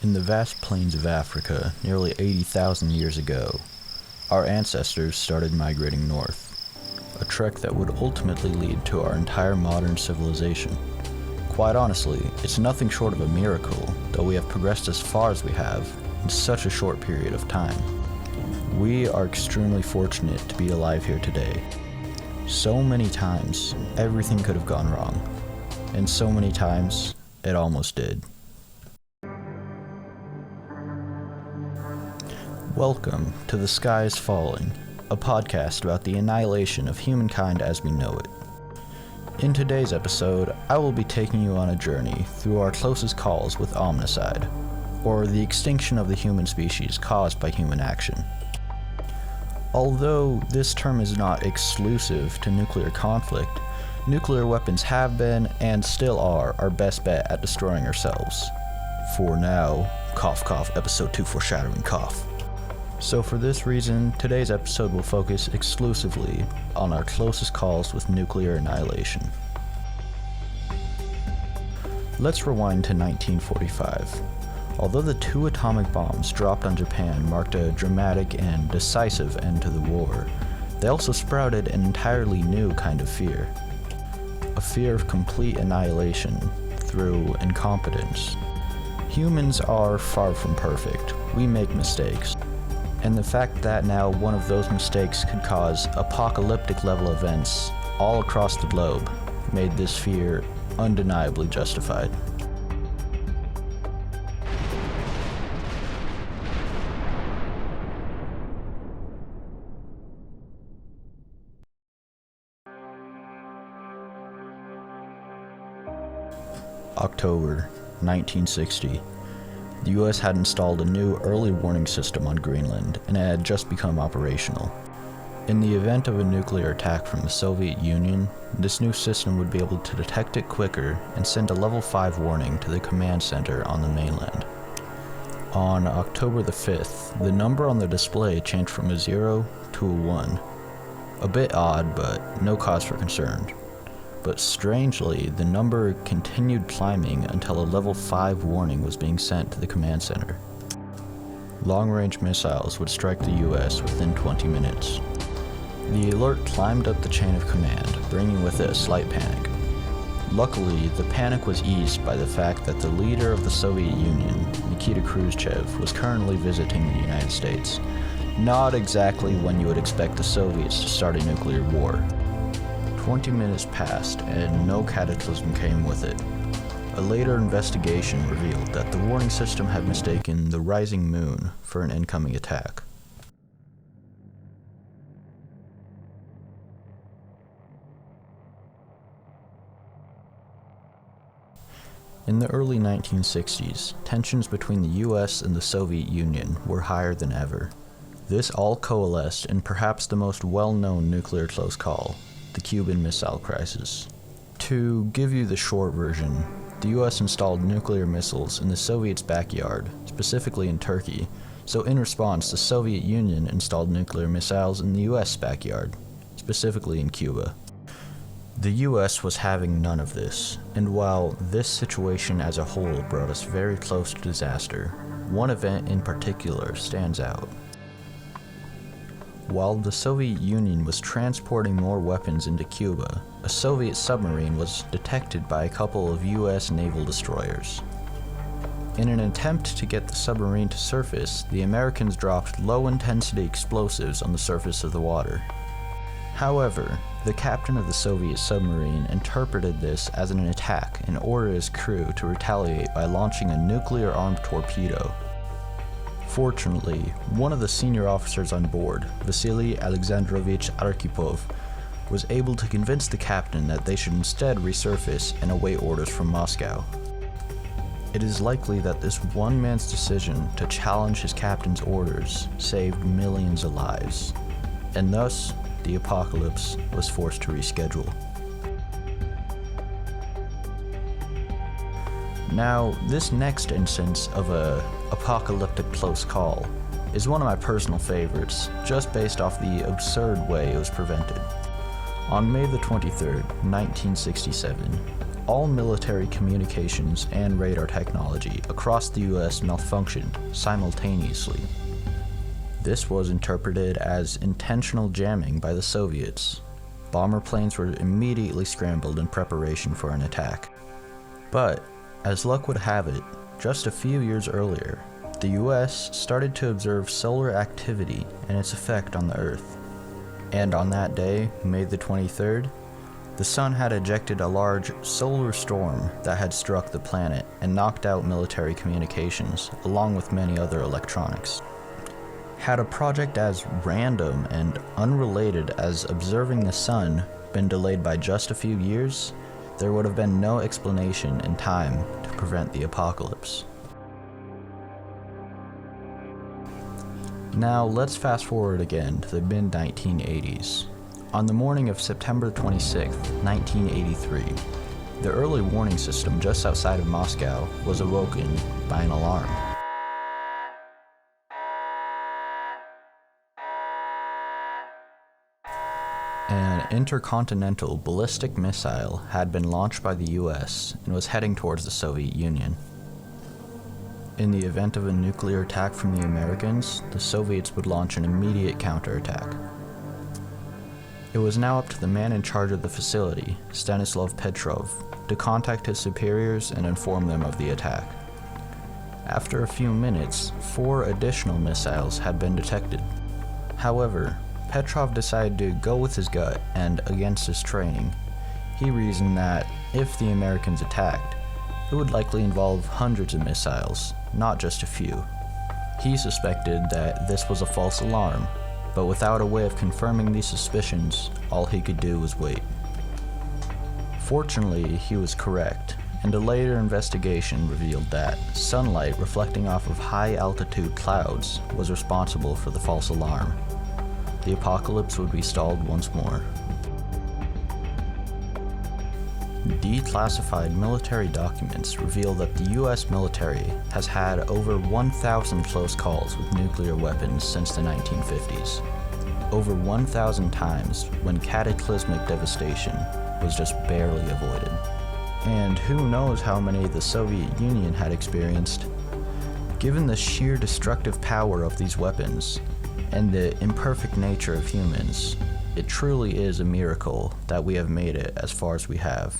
In the vast plains of Africa, nearly 80,000 years ago, our ancestors started migrating north, a trek that would ultimately lead to our entire modern civilization. Quite honestly, it's nothing short of a miracle that we have progressed as far as we have in such a short period of time. We are extremely fortunate to be alive here today. So many times, everything could have gone wrong, and so many times, it almost did. Welcome to The Sky is Falling, a podcast about the annihilation of humankind as we know it. In today's episode, I will be taking you on a journey through our closest calls with omnicide, or the extinction of the human species caused by human action. Although this term is not exclusive to nuclear conflict, nuclear weapons have been, and still are, our best bet at destroying ourselves. For now, cough cough, episode 2 foreshadowing cough. So for this reason, today's episode will focus exclusively on our closest calls with nuclear annihilation. Let's rewind to 1945. Although the 2 atomic bombs dropped on Japan marked a dramatic and decisive end to the war, they also sprouted an entirely new kind of fear. A fear of complete annihilation through incompetence. Humans are far from perfect. We make mistakes. And the fact that now one of those mistakes could cause apocalyptic level events all across the globe made this fear undeniably justified. October 1960. The US had installed a new early warning system on Greenland, and it had just become operational. In the event of a nuclear attack from the Soviet Union, this new system would be able to detect it quicker and send a level 5 warning to the command center on the mainland. On October the 5th, the number on the display changed from a 0 to a 1. A bit odd, but no cause for concern. But strangely, the number continued climbing until a level 5 warning was being sent to the command center. Long-range missiles would strike the US within 20 minutes. The alert climbed up the chain of command, bringing with it a slight panic. Luckily, the panic was eased by the fact that the leader of the Soviet Union, Nikita Khrushchev, was currently visiting the United States. Not exactly when you would expect the Soviets to start a nuclear war. 20 minutes passed, and no cataclysm came with it. A later investigation revealed that the warning system had mistaken the rising moon for an incoming attack. In the early 1960s, tensions between the US and the Soviet Union were higher than ever. This all coalesced in perhaps the most well-known nuclear close call, the Cuban Missile Crisis. To give you the short version, the US installed nuclear missiles in the Soviets' backyard, specifically in Turkey, so in response the Soviet Union installed nuclear missiles in the US' backyard, specifically in Cuba. The US was having none of this, and while this situation as a whole brought us very close to disaster, one event in particular stands out. While the Soviet Union was transporting more weapons into Cuba, a Soviet submarine was detected by a couple of US naval destroyers. In an attempt to get the submarine to surface, the Americans dropped low-intensity explosives on the surface of the water. However, the captain of the Soviet submarine interpreted this as an attack and ordered his crew to retaliate by launching a nuclear-armed torpedo. Fortunately, one of the senior officers on board, Vasily Alexandrovich Arkhipov, was able to convince the captain that they should instead resurface and await orders from Moscow. It is likely that this one man's decision to challenge his captain's orders saved millions of lives, and thus, the apocalypse was forced to reschedule. Now, this next instance of a apocalyptic close call is one of my personal favorites, just based off the absurd way it was prevented. On May the 23rd, 1967, all military communications and radar technology across the US malfunctioned simultaneously. This was interpreted as intentional jamming by the Soviets. Bomber planes were immediately scrambled in preparation for an attack. But, as luck would have it, just a few years earlier, the US started to observe solar activity and its effect on the Earth. And on that day, May the 23rd, the sun had ejected a large solar storm that had struck the planet and knocked out military communications, along with many other electronics. Had a project as random and unrelated as observing the sun been delayed by just a few years, there would have been no explanation in time to prevent the apocalypse. Now let's fast forward again to the mid-1980s. On the morning of September 26, 1983, the early warning system just outside of Moscow was awoken by an alarm. An intercontinental ballistic missile had been launched by the US and was heading towards the Soviet Union. In the event of a nuclear attack from the Americans, the Soviets would launch an immediate counterattack. It was now up to the man in charge of the facility, Stanislav Petrov, to contact his superiors and inform them of the attack. After a few minutes, 4 additional missiles had been detected. However, Petrov decided to go with his gut and against his training. He reasoned that if the Americans attacked, it would likely involve hundreds of missiles, not just a few. He suspected that this was a false alarm, but without a way of confirming these suspicions, all he could do was wait. Fortunately, he was correct, and a later investigation revealed that sunlight reflecting off of high-altitude clouds was responsible for the false alarm. The apocalypse would be stalled once more. Declassified military documents reveal that the US military has had over 1,000 close calls with nuclear weapons since the 1950s. Over 1,000 times when cataclysmic devastation was just barely avoided. And who knows how many the Soviet Union had experienced. Given the sheer destructive power of these weapons, and the imperfect nature of humans, it truly is a miracle that we have made it as far as we have.